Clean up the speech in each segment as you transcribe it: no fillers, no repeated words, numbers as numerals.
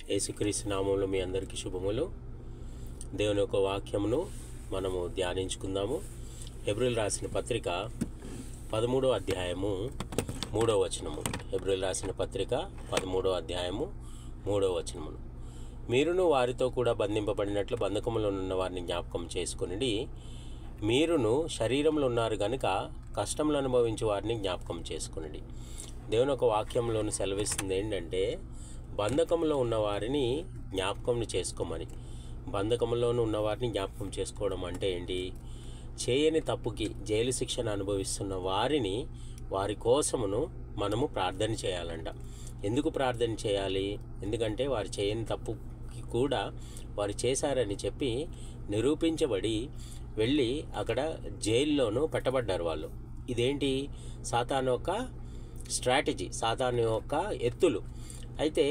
యేసుక్రీస్తు నామములో మీ అందరికీ శుభములు. దేవుని యొక్క వాక్యమును మనము ధ్యానించుకుందాము. హెబ్రీయులు రాసిన పత్రిక 13వ అధ్యాయము 3వ వచనము. హెబ్రీయులు రాసిన పత్రిక 13వ అధ్యాయము 3వ వచనమును. మీరును వారితో కూడా బంధింపబడినట్లు బంధకములో ఉన్న వారిని జ్ఞాపకం చేసుకుని, మీరును శరీరంలో ఉన్నారు కనుక కష్టములు అనుభవించే వారిని జ్ఞాపకం చేసుకుని. దేవుని యొక్క వాక్యంలోని సెలవిస్తుంది ఏంటంటే, బంధకంలో ఉన్నవారిని జ్ఞాపకం చేసుకోమని. బంధకంలోనూ ఉన్నవారిని జ్ఞాపకం చేసుకోవడం అంటే ఏంటి? చేయని తప్పుకి జైలు శిక్షను అనుభవిస్తున్న వారి కోసమును మనము ప్రార్థన చేయాలంట. ఎందుకు ప్రార్థన చేయాలి? ఎందుకంటే వారు చేయని తప్పుకి కూడా వారు చేశారని చెప్పి నిరూపించబడి వెళ్ళి అక్కడ జైల్లోనూ పెట్టబడ్డారు వాళ్ళు. ఇదేంటి? సాతాను యొక్క స్ట్రాటజీ, సాతాను యొక్క ఎత్తులు. అయితే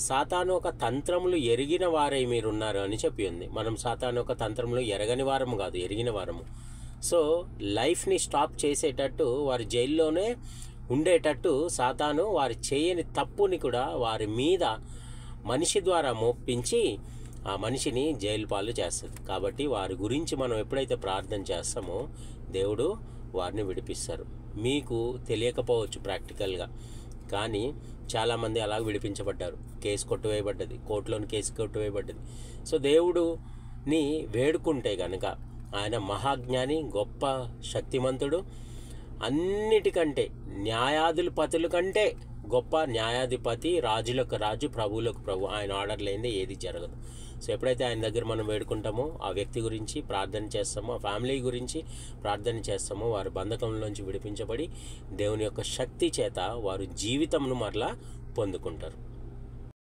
సాతాను ఒక తంత్రములు ఎరిగిన వారై మీరున్నారు అని చెప్పి ఉంది. మనం సాతాను యొక్క తంత్రములు ఎరగని వారము కాదు, ఎరిగిన వారము. సో లైఫ్ని స్టాప్ చేసేటట్టు వారి జైల్లోనే ఉండేటట్టు సాతాను వారి చేయని తప్పుని కూడా వారి మీద మనిషి ద్వారా మోపించి ఆ మనిషిని జైలు పాలు చేస్తుంది. కాబట్టి వారి గురించి మనం ఎప్పుడైతే ప్రార్థన చేస్తామో దేవుడు వారిని విడిపిస్తారు. మీకు తెలియకపోవచ్చు ప్రాక్టికల్గా, కానీ చాలామంది అలా విడిపించబడ్డారు. కేసు కొట్టువేయబడ్డది, కోర్టులోని కేసు కొట్టువేయబడ్డది. సో దేవుడుని వేడుకుంటే కనుక ఆయన మహాజ్ఞాని, గొప్ప శక్తిమంతుడు, అన్నిటికంటే న్యాయాధిపతుల కంటే గొప్ప న్యాయాధిపతి, రాజులకు రాజు, ప్రభువులకు ప్రభు. ఆయన ఆర్డర్ లేనిదే ఏది జరగదు. సో ఎప్పుడైతే ఆయన దగ్గర మనం వేడుకుంటామో, ఆ వ్యక్తి గురించి ప్రార్థన చేస్తామో, ఆ ఫ్యామిలీ గురించి ప్రార్థన చేస్తామో, వారు బంధకంలోంచి విడిపించబడి దేవుని యొక్క శక్తి చేత వారు జీవితంను మరలా పొందుకుంటారు.